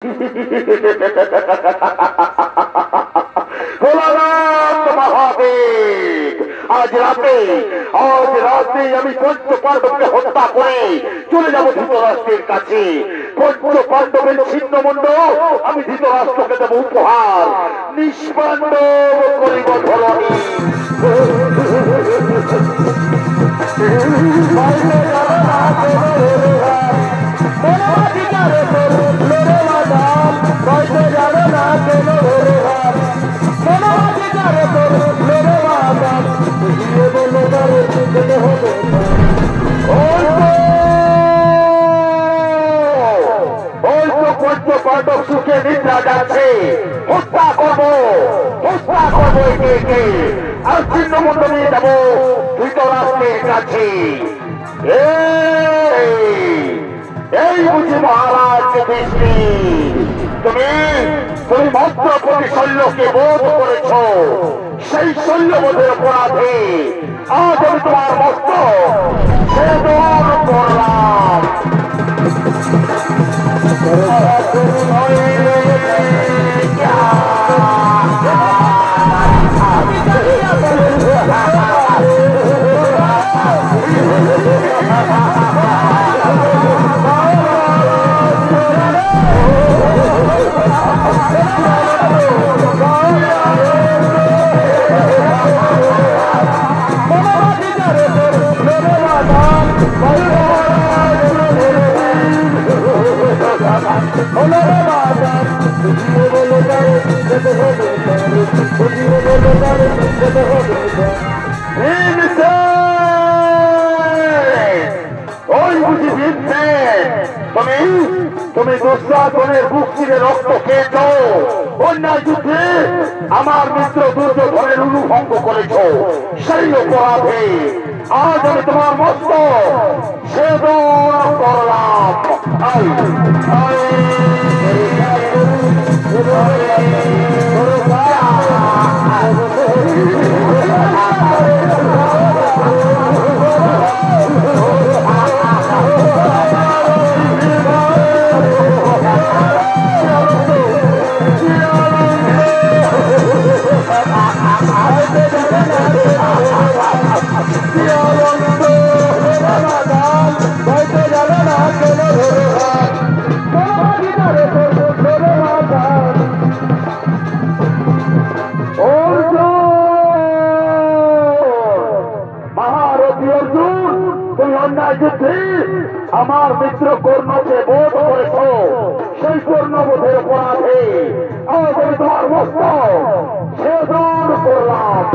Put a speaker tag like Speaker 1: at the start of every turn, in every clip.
Speaker 1: आज राते আমি পঞ্চ পাণ্ডবকে হত্যা করে চলে যাব ধৃতরাষ্ট্রের কাছে। পঞ্চ পাণ্ডবের ছিন্নমণ্ড আমি ধৃতরাষ্ট্রকে দেব উপহার, নিষ্পাণ্ড করিব ধরণী। পাণ্ডব সুখে নিদ্রা যাচ্ছে, হত্যা করবো একে আর ছিন্নমণ্ড নিয়ে যাবো ধৃতরাষ্ট্রের কাছে। এই বুঝি মহারাজ যুধিষ্ঠির, তুমি মাত্র প্রতি শল্যকে বোধ করেছ। সেই শল্যবোধের অপরাধে আজ আমি তোমার মস্ত ছেদন করলাম। তুমি দুঃশাসনের বুক চিরে রক্ত খেয়েছ, অন্যায় যুদ্ধে আমার মিত্র দুর্যোধনের অনুভঙ্গ করেছ। সেই অপরাধে আজ আমি তোমার মস্ত ছেদন করলাম। আমার মিত্র কর্ণকে বোধ করেছ, সেই কর্ণবোধের অপরাধে আজ আমি তোমার মস্ত ছেদন করলাম।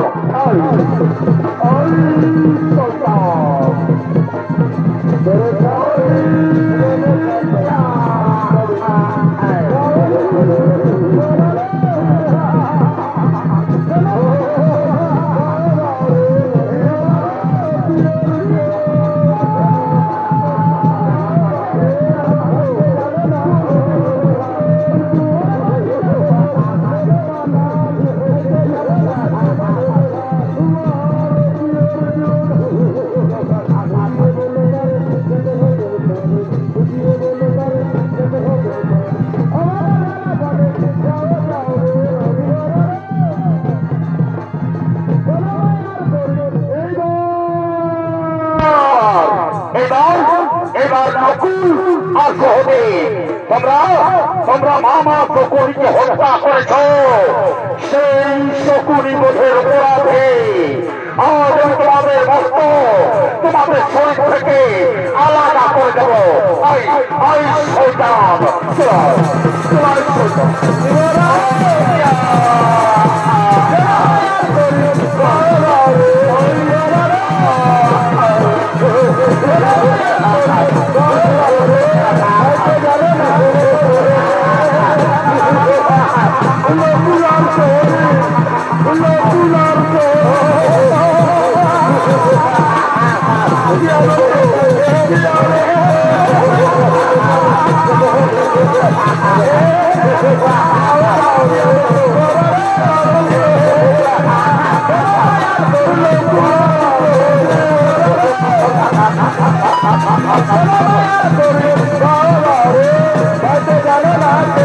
Speaker 1: তোমরা মামা শকুনিকে হত্যা করেছ। সেই শকুনি বোধের অপরাধে আজ আমি তোমাদের মস্ত তোমাদের শরীর থেকে আলাদা করে দেব। শয়তান
Speaker 2: Bye.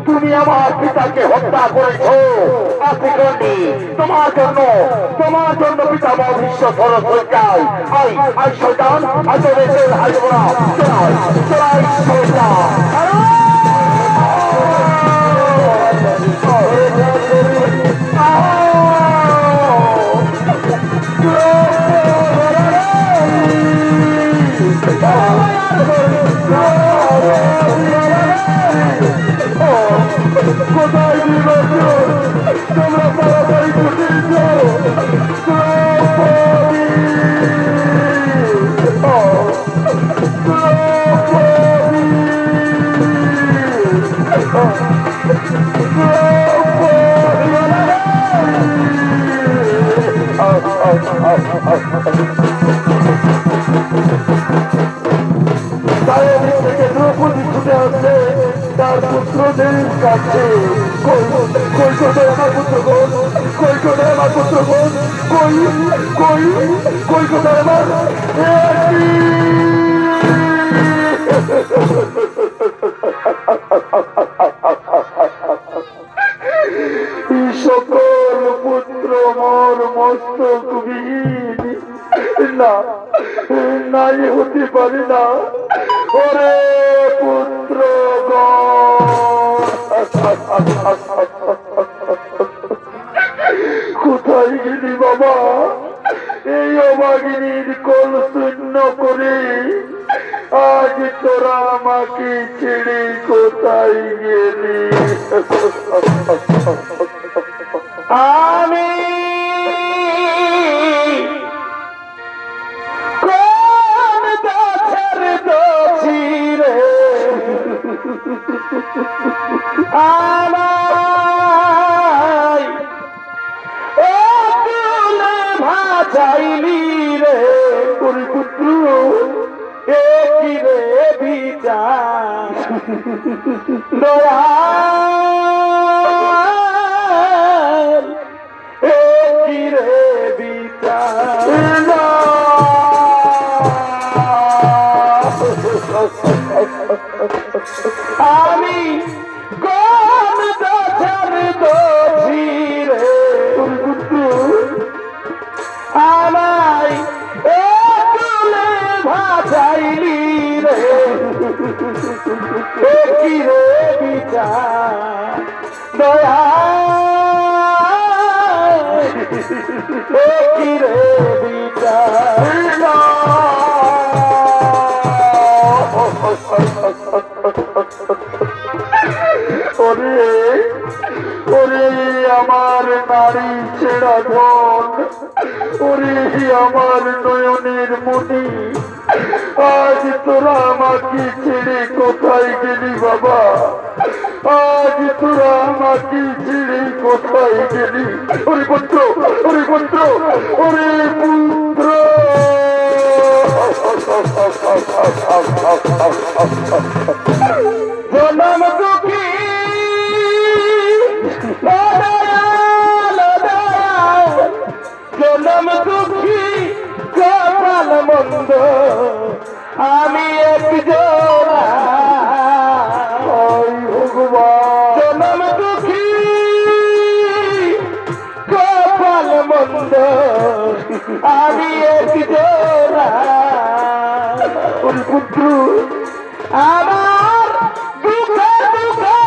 Speaker 1: তুমি আমার পিতাকে হত্যা করেছো তোমার জন্য পিতা ভবিষ্য খরচ হয়ে যায় আই শয়তান আজ হাসবো না চলাই শয়তান দ্রৌপদী ছুটে আসছে তার পুত্রদের কাছে কই কোথায় আমার পুত্রগণ কই কোথায় আমার পুত্রগণ কই কোথায় আমার সকল পুত্র মোর মস্তক বিহীন না হতে পারি না ওরে পুত্র কোথায় গেলি বাবা এই অভাগিনীর কোল শূন্য করে আজ তোরা আমাকে ছেড়ে কোথায় গেলি আমি কোন গাছের দোষী রে আমায় ও তুলে ভাজাইলি রে পুত্র এ কি রে বিচার দয়া আমি কোন গাছের দোষী রে আমায় তুলে ভাজাইলি রে কি রে বিচার দয়া কি রে বিচার ওরে আমার নারী ছেড়া ধন ওরে আমার নয়নের মনি আজ তোরা আমাকে ছেড়ে কোথায় গেলি বাবা আজ তোরা আমাকে ছেড়ে কোথায় গেলি ওরে পুত্র ওরে পুত্র ওরে পুত্র জনম দুঃখী জনম দুঃখী কপাল মন্দ আমি এক জোড়া ভগবান জনম দুঃখী কপাল মন্দ আমি এক জোড়া পুত্র আমার দুঃখে দুঃখে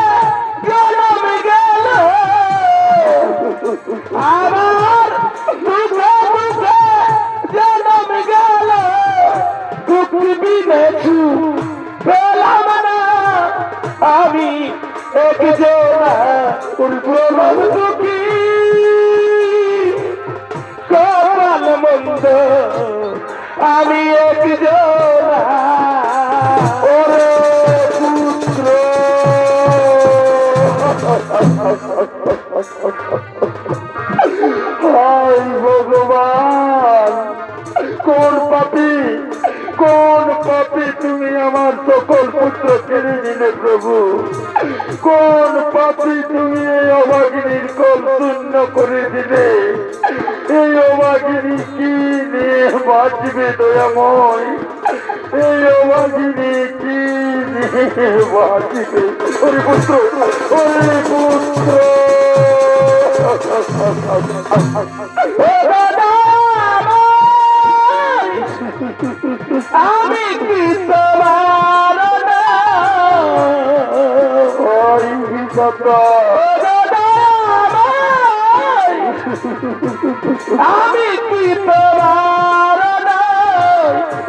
Speaker 1: একজনা প্রণব দুঃখী কপাল মন্দ আমি একজনা ওরে পুত্র হায় ভগবান কোন পাপী তুমি আমার সকল পুত্র কেড়ে নিলে প্রভু কোন পাপী তুমি এই অভাগিনীর কল শূন্য করে দিলে এই অভাগিনী কি নিয়ে বাঁচবে দয়াময় এই অভাগিনী কি নিয়ে বাঁচবে ওরে পুত্র আমি কি তোমার আমি কি তোমার তুমি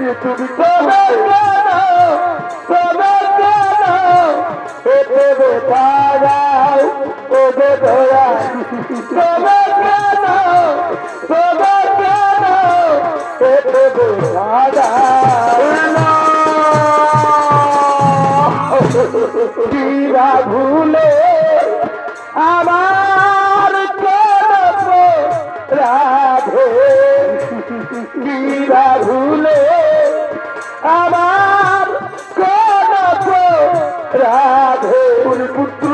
Speaker 1: কিরা ভুলে আমার রাধে কিরা ভুলে আমার রাধে পুত্র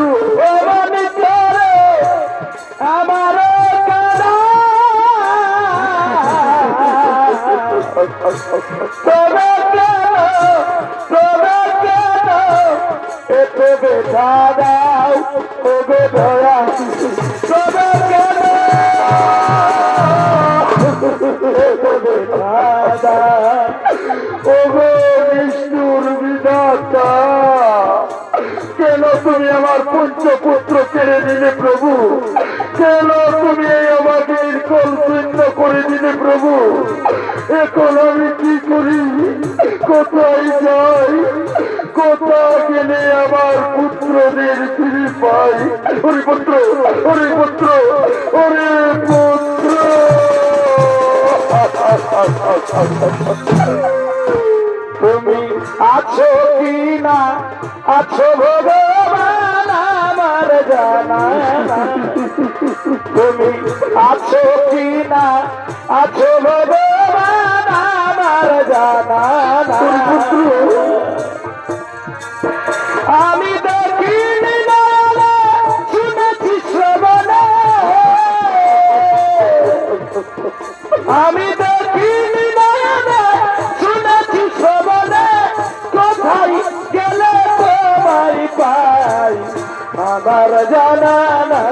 Speaker 1: আমার এতে বেঠা দাও ও বেধয়া নিষ্ঠুর বিধাতা কেন তুমি আমার পঞ্চপুত্র কেড়ে দিলে প্রভু কেন তুমি এই আমাদের কল শূন্য করে দিলে প্রভু এখন আমি কি করি কোথায় যাই কোথায় গেলে আমার পুত্রদের ফিরে পাই ওরে পুত্র ওরে পুত্র ওরে পুত্র তুমি আছো কি না আছো ভগবান আমার জানা তুমি আছো কি না আছো ভগবান আমার জানা আমি দেখিনি শুনেছি শ্রবণে আমি দেখিনি শুনেছি শ্রবণে কোথায় গেলে তোমায় পাই আমার জানা না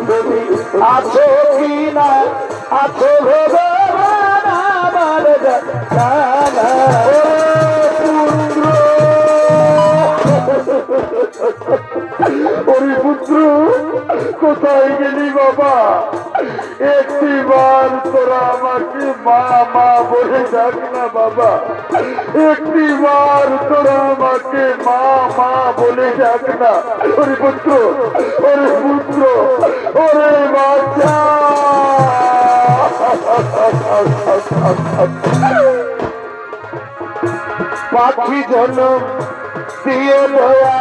Speaker 1: তুমি আছো কি না আছো ভগবান আমার জানা ওরে পুত্র কোথায় গেলি বাবা একটি বার তোরা আমাকে মা মা বলে ডাক না বাবা একটি বার তোরা আমাকে মা মা বলে ডাক না ওরে পুত্র ওরে বাচ্চা পাখি জন্ম দিয়ে দয়া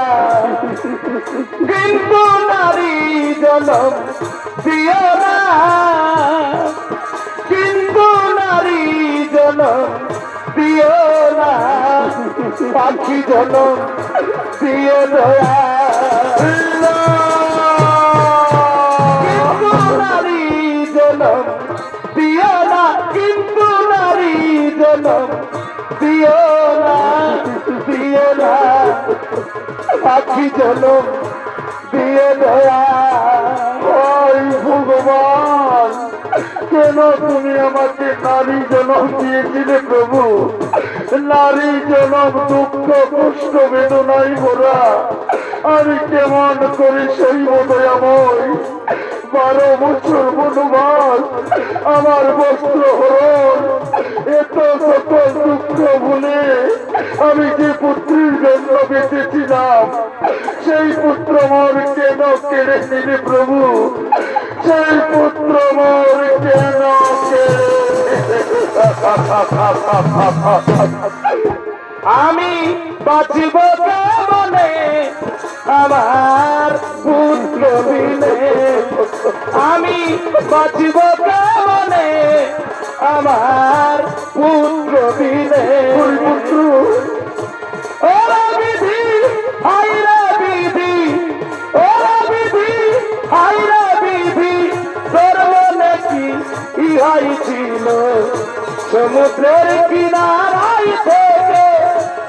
Speaker 1: কিন্তু নারী জনম দিও না কিন্তু নারী জনম দিও না পাখি জনম দিয়ে দয়া কিন্তু নারী জনম দিও না কিন্তু নারী জনম দিও না পাখি জনম দিয়ে দয়া ভগবান কেন তুমি আমাকে নারী জনম দিয়েছিলে প্রভু নারী জনম দুঃখ কষ্ট বেদনাই ভরা আমি কেমন করে সইব দয়াময়? 12 বছর বনবাস, আমার বস্ত্র হরণ, এত সকল দুঃখ ভুলে আমি যে পুত্রের জন্য বেঁচেছিলাম সেই পুত্র মোর কেন কেড়ে নিলে প্রভু? সেই পুত্র মোর কেন
Speaker 2: আমি বাঁচিব কেমনে আমার পুত্র বিনে? আমি বাঁচিব কেমনে আমার পুত্র বিনে?
Speaker 1: পুত্র
Speaker 2: ওরা বিধি হাইরা বিধি, ওরা বিধি হাইরা বিধি, তোর মনে কি ইহাই ছিল সমুদ্রের কিনারায় থেকে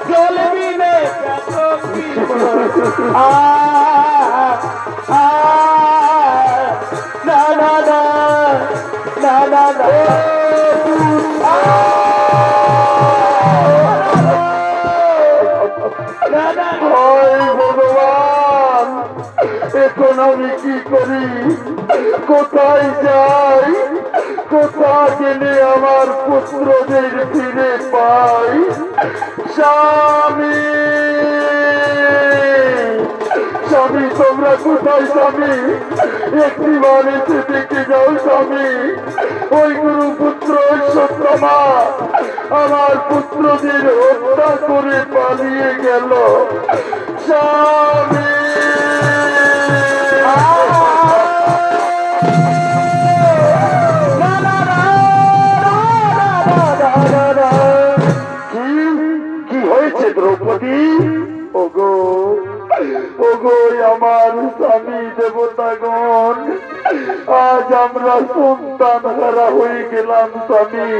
Speaker 2: জল বিনে না না না না না না
Speaker 1: ভগবান, এখন আমি কি করি? কোথায় যাই? কোথা গেলে আমার পুত্রদের ফিরে পাই? স্বামী, স্বামী তোমরা কোথায়? স্বামী একটি বার এসে দেখে যাও স্বামী। ওই গুরুপুত্র সত্যমা আমার পুত্রদের হত্যা করে পালিয়ে গেল। স্বামী কি হয়েছে দ্রৌপদী? ওগো ওগো আমার স্বামী দেবতাগণ, আজ আমরা সন্তান হারা হয়ে গেলাম স্বামী।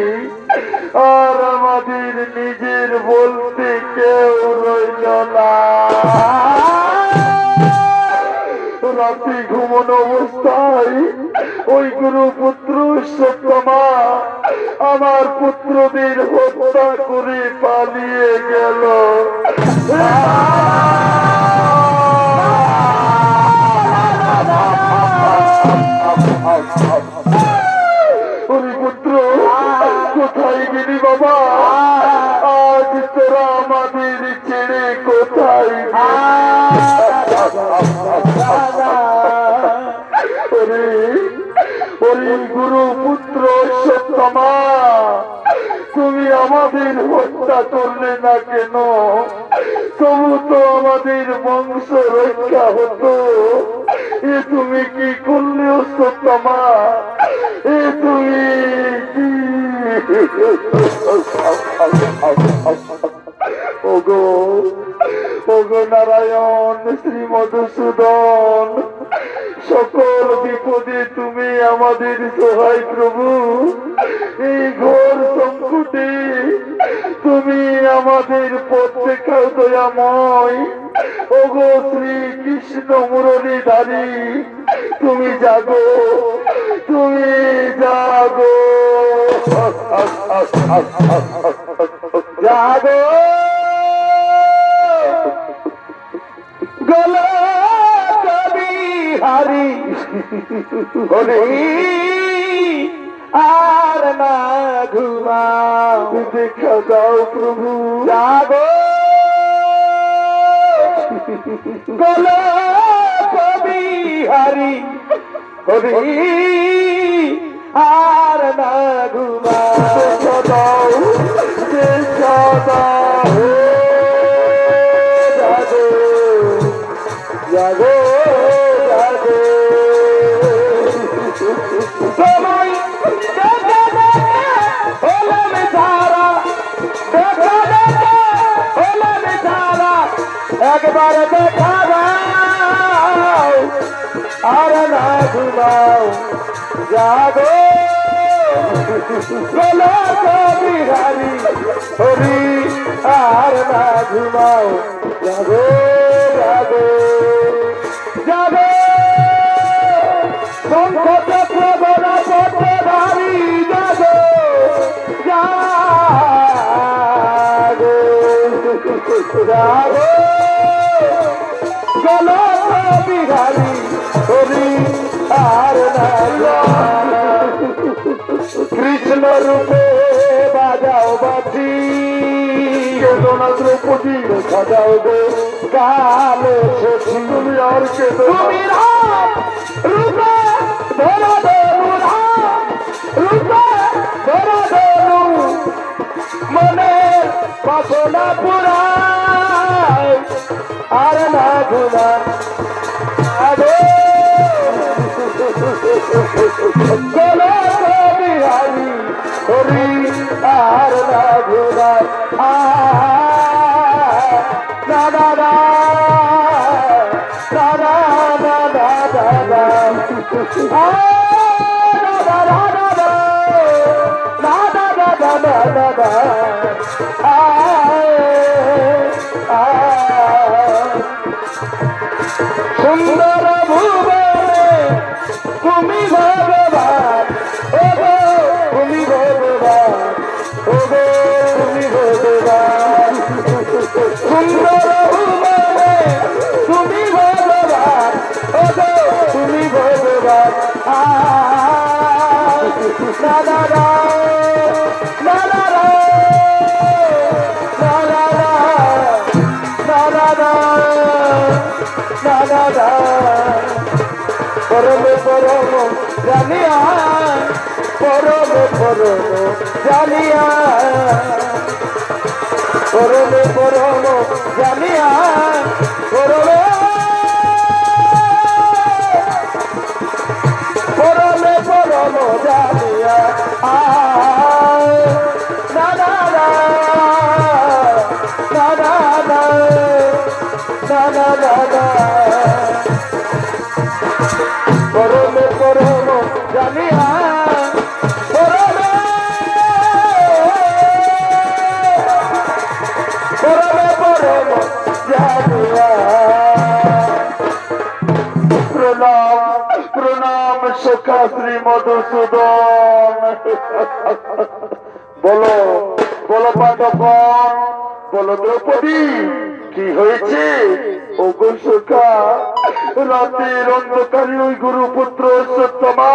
Speaker 1: আর আমাদের নিজের বলতে কেউ রইল না। রাতে ঘুমনো অবস্থায় ওই গুরুপুত্র সত্যমা আমার পুত্রদের হত্যা করে পালিয়ে গেল। ওরে পুত্র কোথায় গেলি বাবা? আজ তোরা আমাদের ছেড়ে কোথায়? ওরে গুরুপুত্র সত্যমা, তুমি আমাদের হত্যা করলে না কেন? তবু তো আমাদের বংশ রক্ষা হতো। এ তুমি কি করলে সত্যমা? এ তুমি কি? ওগো ওগো নারায়ণ, শ্রী মধুসূদন, সকল বিপদে তুমি আমাদের সহায় প্রভু। এই ঘোর সংকটে তুমি আমাদের পথ দেখাও দয়াময়। ওগো শ্রী কৃষ্ণ মুরলীধারী, তুমি জাগো, তুমি জাগো, জাগো
Speaker 2: গল কবি হারি হরি আর না ঘুমাও।
Speaker 1: দেখা দাও প্রভু,
Speaker 2: জাগো গল কবি হারি হরি আর না ঘুমাও।
Speaker 1: দেখা দাও, দেখা দাও,
Speaker 2: জাগো জাগো জাগো তোমায় দেখা দেখা হলাম সারা, দেখা দেখা হলাম সারা, একবার দেখা দাও আর না ঘুমাও। জাগো গলা কবি হারি হরি আর না ঘুমাও। জাগো জাগো জাগো শঙ্খ চক্র গদা পদ্মধারী, জাগো জাগো জাগো গলা বাজাও গো কালে এসেছি তুমি আর কে তুমি রাম রূপে ধরা দেনু রাম রূপে ধরা দেনু মনে বাসনা পুরাই আর না ঘুমা আরে চলো বিহারি হরি আর না ঘুমাই না না না না না না না না সুন্দর ভুবনে তুমি ভগবান ওগো তুমি ভগবান ওগো তুমি ভগবান সুন্দর ভুবনে তুমি ভগবান ওগো তুমি ভগবান না না না পরম পরম জানিয়া পরম পরম জানিয়া পরম পরম জানিয়া পরম পরম পরম জানিয়া না না না না না না না না না পরম পরম জানিয়া পরমে পরম পরম জানিয়া প্রণাম প্রণাম সখা শ্রী মধুসূদন বলো বলো পাঠকগণ বলো দ্রৌপদী কি হয়েছে ও গো সখা রাতের অন্ধকারে ওই গুরুপুত্র সত্যমা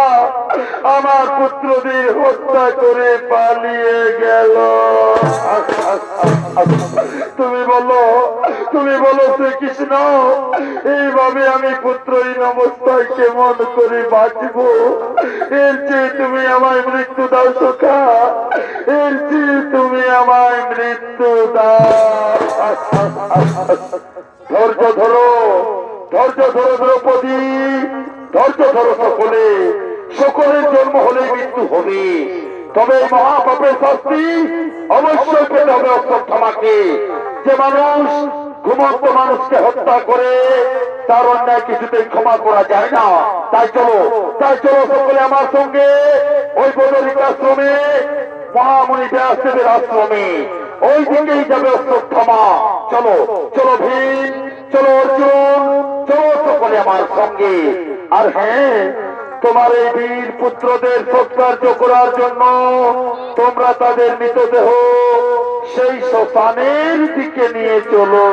Speaker 2: আমার পুত্রদের হত্যা করে পালিয়ে গেল তুমি বলো শ্রীকৃষ্ণ এইভাবে আমি পুত্রহীন অবস্থায় কেমন করে বাঁচব এর চেয়ে তুমি আমায় মৃত্যু দাও সখা এর চেয়ে তুমি আমায় মৃত্যু দাও ধৈর্য ধরো দ্রৌপদী ধৈর্য ধরো সকলে সকলের জন্ম হলে মৃত্যু হবে তবে এই মহাপাপের শাস্তি অবশ্যই পেতে হবে অশ্বত্থামাকে যে মানুষ ঘুমন্ত মানুষকে হত্যা করে তার অন্যায় কিছুতেই ক্ষমা করা যায় না তাই চলো সকলে আমার সঙ্গে ওই বদরিক আশ্রমে মহামণি ব্যাসদেবের আশ্রমে ওই দিকেই যাবে অশ্বত্থামা চলো ভীম চলো অর্জুন চলো সকলে আমার সঙ্গে আর হ্যাঁ তোমার এই বীর পুত্রদের সৎকার্য করার জন্য তোমরা তাদের মৃতদেহ সেই শ্মশানের দিকে নিয়ে চলো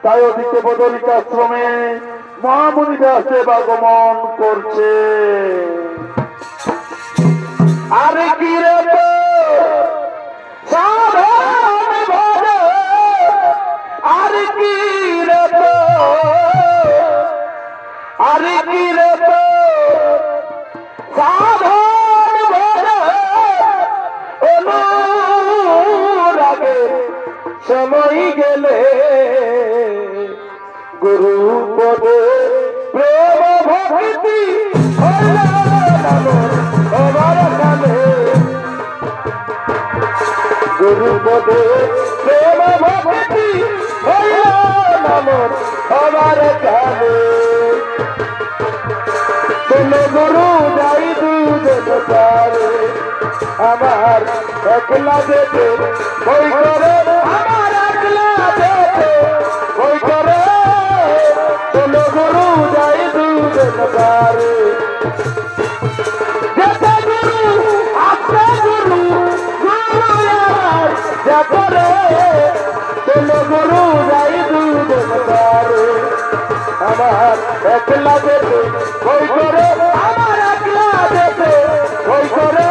Speaker 2: তাই ওদিকে বদরিক আশ্রমে মহামণি ব্যাসদেব আগমন করছে আরে কি রে আরে কি রে আরে কি রে সাধন অনুরাগে গুরু পদে প্রেম ভক্তি হইল আমার কানে গুরু পদে প্রেম ভক্তি হইল আমার কানে চলো গুরু যাই দুজন পারে আমার একলা যেতে বই করে আমার একলা যেতে বই করে চলো গুরু যাই দুজন পারে যেতে গুরু আসতে গুরু গুরু আমার যেতে রে চলো গুরু যাই দুজন পারে আমার একলা যেতে বই করে আমার একলা যেতে বই করে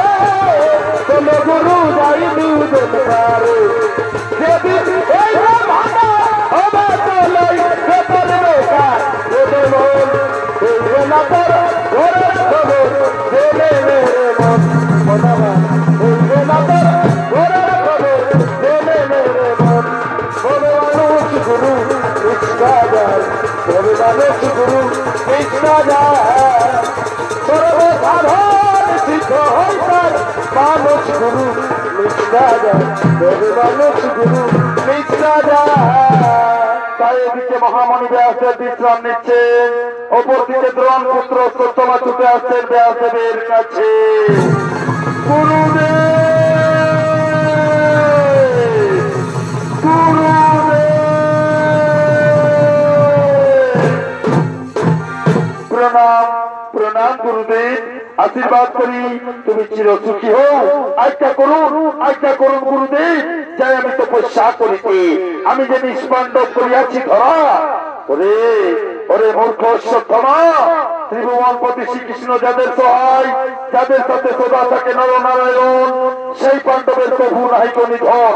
Speaker 2: চলো গুরু যাই দুজন পারে যেদিন এই ভাটা হবে চলাই যেতে বেকার যেতে মন হইবে না তোর ঘরের খবর জেনে রে মন মনাবা হইবে না তোর ঘরের খবর জেনে রে মন বলে মানুষ গুরু ইচ্ছা যায় বলে মানুষ গুরু ইচ্ছা যায় সর্বসাধারণ সিদ্ধ হইতার মানুষ গুরু নিষ্ঠা যায় বলে মানুষ গুরু নিষ্ঠা যায় তাই এদিকে মহামণি ব্যাসের বিশ্রাম নিচ্ছেন অপর দিকে দ্রোণ পুত্র সত্যমা ছুটে আসছেন ব্যাসদেবের কাছে প্রণাম প্রণাম গুরুদেব আশীর্বাদ করি তুমি চির সুখী হও আজ্ঞা করুন গুরুদেব যাই আমি তপস্যা করিতে আমি যে নিষ্পাণ্ডব করিয়াছি ধরা ওরে ওরে মূর্খ অশ্বত্থমা ত্রিভুবনপতি শ্রীকৃষ্ণ যাদের সহায় যাদের সাথে সদা থাকে নরনারায়ণ সেই পাণ্ডবের প্রভু নাহিক নিধন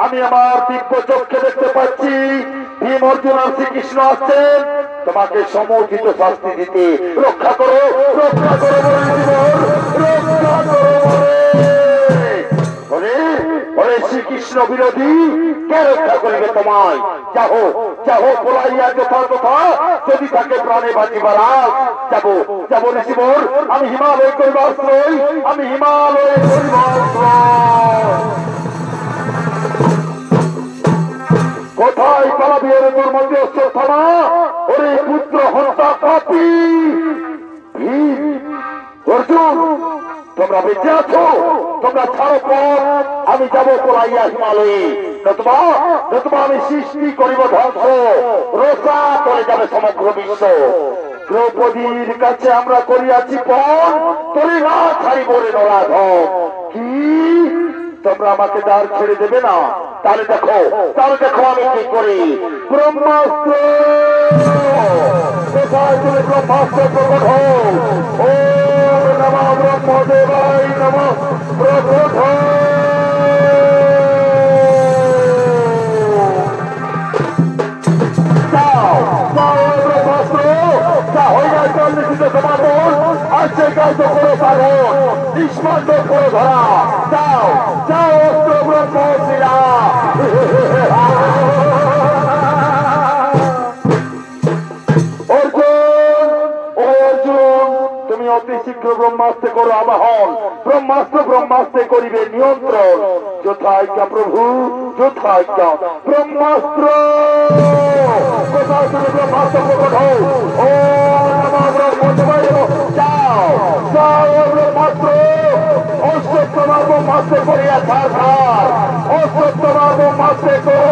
Speaker 2: আমি আমার দিব্য চক্ষে দেখতে পাচ্ছি ভীম অর্জুন আর শ্রীকৃষ্ণ আসছেন তোমাকে সমুচিত শাস্তি দিতে রক্ষা করো রক্ষা করো রক্ষা করো ওরে শ্রীকৃষ্ণ বিরোধী কে রক্ষা করবে তোমায় যাহো যাহো পলাইয়া যথা তথা যদি তাকে প্রাণে বাঁচিবার যাবো যাবো ঋষিবর আমি হিমালয় করিবার আশ্রয় আমি হিমালয় করিবার আশ্রয় কোথায় পালাবি ওরে তোর মধ্যে অশ্বত্থামা ওরে পুত্র হত্যা পাপী ভীম অর্জুন তোমরা বেঁচে আছো তোমরা ছাড়ো পথ আমি যাবো পলাইয়া হিমালয়ে নতুবা আমি সৃষ্টি করিব ধ্বংস রোষা করে যাবে সমগ্র বিশ্ব দ্রৌপদীর কাছে আমরা করিয়াছি পণ তরি না ছাড়িব রে নরাধম কি তোমরা আমাকে দ্বার ছেড়ে দেবে না তাহলে দেখো আমি কি করি ব্রহ্মাস্ত্র কোথায় তুমি ব্রহ্মাস্ত্র প্রকট হও ও নমঃ ব্রহ্মদেবায় নমঃ প্রকট হও সমাপন আর সেই কাজ করো পালন নিষ্পন্ন করে ধরা যাও যাও অস্ত্র ব্রহ্ম শিরা অর্জুন তুমি অতি শীঘ্র ব্রহ্মাস্ত্রে করো আবাহন ব্রহ্মাস্ত্রে করিবে নিয়ন্ত্রণ যথাজ্ঞা প্রভু যথাজ্ঞা ব্রহ্মাস্ত্র কোথায় তুমি ব্রহ্মাস্ত্র প্রকট হও ও নমঃ ব্রহ্মদেবায় যাও যাও ব্রহ্মাস্ত্র অশ্বত্থমা ব্রহ্মাস্ত্র করিয়া ছাড় অশ্বত্থমা ব্রহ্মাস্ত্রে করো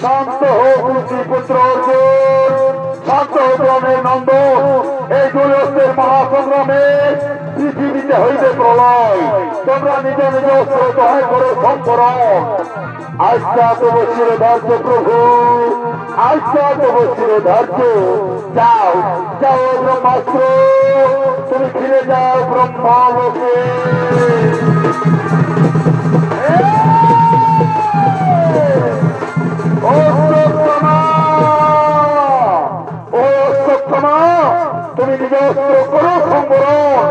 Speaker 2: শান্ত হোক পুত্র অর্জুন শান্ত গ্রামের নন্দন এই দুই অস্ত্রের মহাসংগ্রামে পৃথিবীতে হইবে প্রলয় তোমরা নিজ নিজ অস্ত্র দহাই করো সম্পরণ আজ্ঞা তো বসির ধার্য প্রভু আজকে তবু চিরধার্য। যাও যাও ব্রহ্মাস্ত্র, তুমি ফিরে যাও ব্রহ্মলোকে। তুমি নিজ অস্ত্র করো সংবরণ।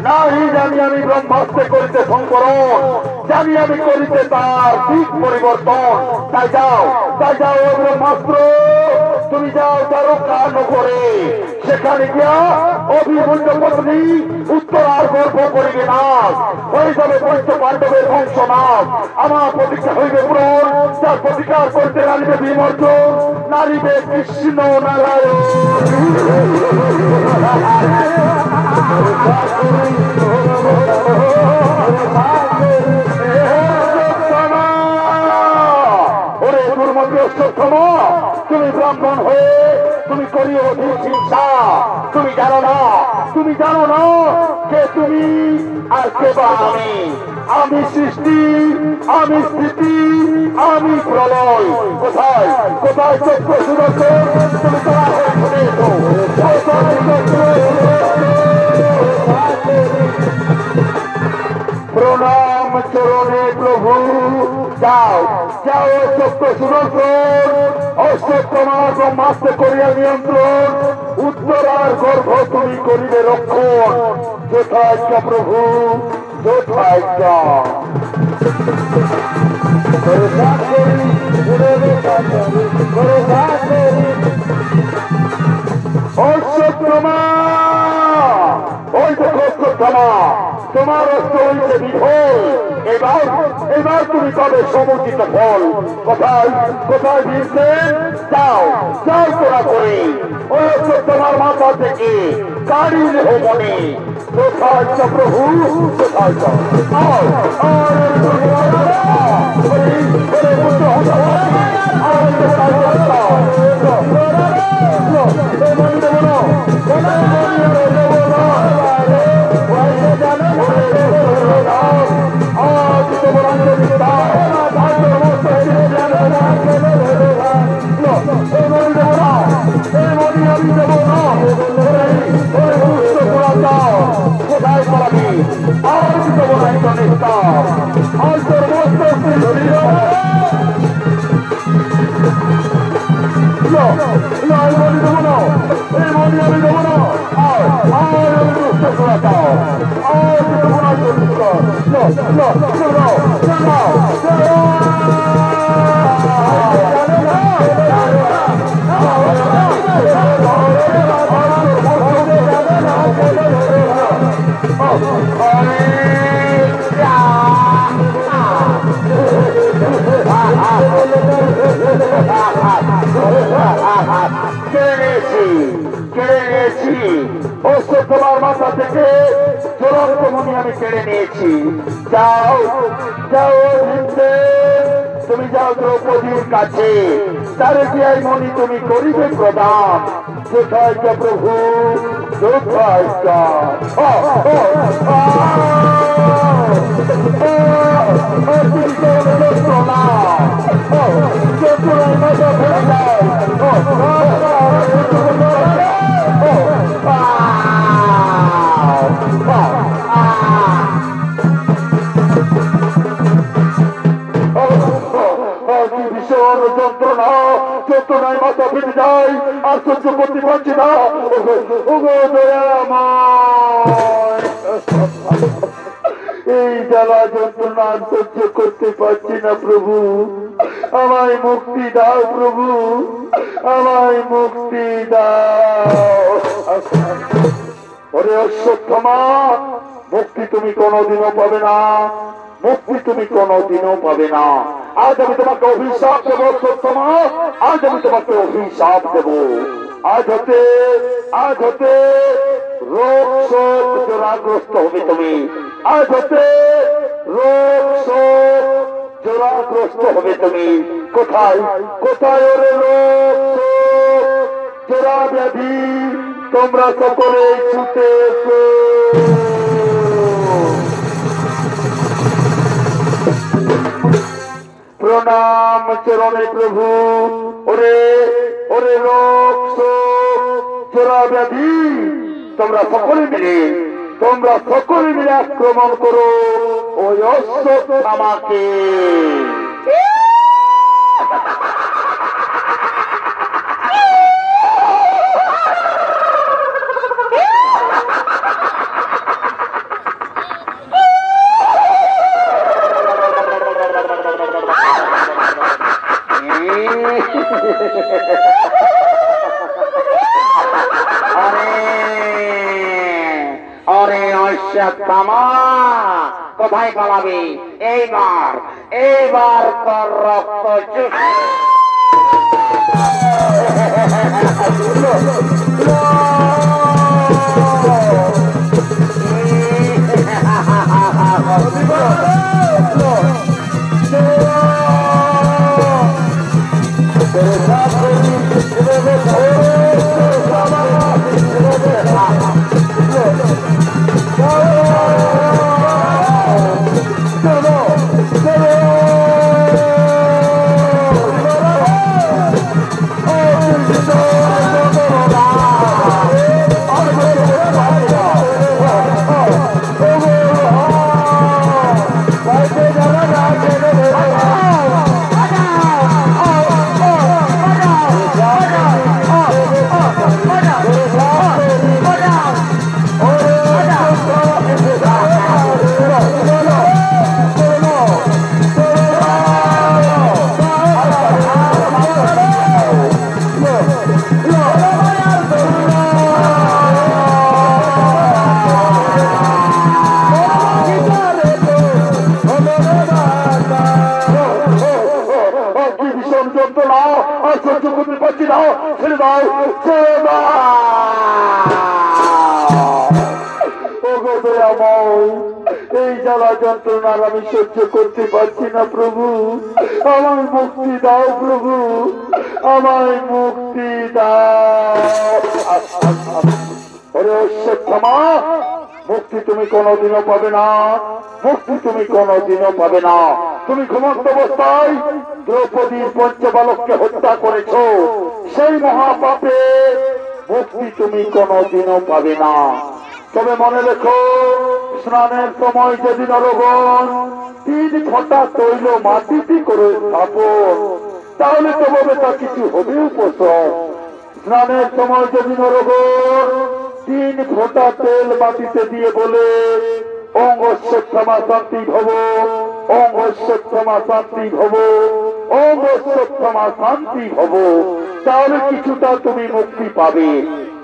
Speaker 2: নাহি জানি আমি ব্রহ্মাস্ত্রে করিতে সংবরণ, জানি আমি করিতে তার দিক পরিবর্তন। তাই যাও ও ব্রহ্মাস্ত্র, তুমি যাও দ্বারকা নগরে, সেখানে গিয়া অভিমন্যু পত্নী উত্তরার গর্ভ করিবে নাশ, হয়ে যাবে পঞ্চ পাণ্ডবের বংশনাশ। আমার প্রতিজ্ঞা হইবে পূরণ, যার প্রতিকার করতে নারিবে বিমর্জন, নারিবে কৃষ্ণ নারায়ণ। ওরে দুর্মতি অশ্বত্থম, তুমি ব্রাহ্মণ হয়ে তুমি করিও অধিক হিংসা। তুমি জানো না যে তুমি আর কে বা আমি সৃষ্টি, আমি স্থিতি, আমি প্রলয়। কোথায় চক্র সুদর্শন, তুমি তোমার হয়ে ঘুরে এসো। প্রণাম চরণে প্রভু। যাও চক্র সুদর্শন, অশ্বত্থমার ব্রহ্মাস্ত্র করিয়া নিয়ন্ত্রণ, উত্তরার গর্ভ তুমি করিবে রক্ষণ। যথাজ্ঞা প্রভু, যথাজ্ঞা। অশ্বত্থমা, ওই দেখো অশ্বত্থমা, তোমার অস্ত্র হইতে বিফল। এবার তুমি পাবে সমুচিত ফল। কোথায় দিয়েছেন? যাও তোরা করে ওই অশ্বত্থমার মাথা থেকে গাড়ি লেহ মনে। কোথায় প্রভু, কোথায় তোমার মাথা থেকে চূড়ান্ত মনি আমি কেড়ে নিয়েছি। যাও তুমি যাও দ্রৌপদীর কাছে, তার এই মনি তুমি করিবে প্রদান। যথাজ্ঞা প্রভু, যথাজ্ঞা। যন্ত্রণায় মাথা ফেটে যায়, আর সহ্য করতে পারছি না। এই জ্বালা যন্ত্রণা সহ্য করতে পারছি না প্রভু, আমায় মুক্তি দাও প্রভু, আমায় মুক্তি দাও। ওরে অশ্বত্থমা, মুক্তি তুমি কোনোদিনও পাবে না, মুক্তি তুমি কোনোদিনও পাবে না। আজ আমি তোমাকে অভিশাপ দেবো অশ্বত্থমা, আজ আমি তোমাকে অভিশাপ দেব। আজ হতে রোগ শোক জোরাগ্রস্ত হবে তুমি। আজ হতে রোগ শোক জোরাগ্রস্ত হবে তুমি। কোথায় ওরে রোগ শোক জোড়া ব্যাধি, তোমরা সকলে ছুটে এসো। নাম চরণে প্রভু। ওরে ওরে রোগ শোক জোড়া ব্যাধি তোমরা সকলে মিলে আক্রমণ করো ওই অশ্বত্থামাকে।
Speaker 1: অশ্বত্থামা কোথায় পালাবি? এইবার তোর রক্ত এই জ্বালা যন্ত্রণার আমি সহ্য করতে পারছি না প্রভু, আমায় মুক্তি দাও প্রভু, আমায় মুক্তি দাও। ওরে অশ্বত্থামা, মুক্তি তুমি কোনোদিনও পাবে না, মুক্তি তুমি কোনোদিনও পাবে না। তুমি ঘুমন্ত অবস্থায় দ্রৌপদীর পঞ্চবালককে হত্যা করেছ, সেই মহাপাপে মুক্তি তুমি কোনোদিনও পাবে না। তবে মনে রেখো, স্নানের সময় যদি নরগণ 3 ফোঁটা তৈল মাটিতে করে স্থাপন, তাহলে তবে তা কিছু হবে উপশম। স্নানের সময় যদি নরগণ 3 ফোঁটা তেল মাটিতে দিয়ে বলে ওং অশ্বত্থামা শান্তি ভব, ওং অশ্বত্থামা শান্তি ভব, ওং অশ্বত্থামা শান্তি ভব, তাহলে কিছুটা তুমি মুক্তি পাবে।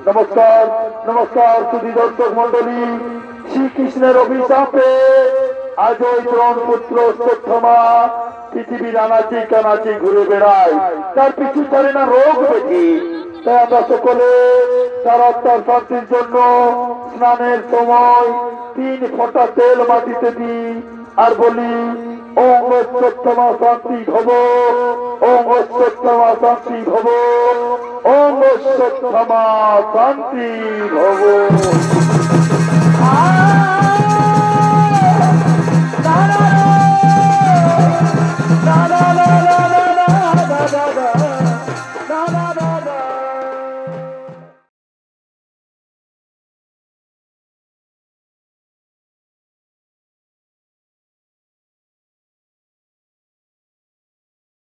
Speaker 1: নমস্কার নমস্কার সুধী দর্শক মন্ডলী, শ্রীকৃষ্ণের অভিশাপে আজ ওই দ্রোণ পুত্র অশ্বত্থামা পৃথিবীর আনাচি কানাচি ঘুরে বেড়ায়, তার পিছু ছাড়ে না রোগ ব্যাধি। তাই আমরা সকলে তার আত্মার শান্তির জন্য স্নানের সময় 3 ফোঁটা তেল মাটিতে দিই আর বলি ওং অশ্বত্থামা শান্তি ভব, ওং অশ্বত্থামা শান্তি ভব, ওং অশ্বত্থামা শান্তি ভব।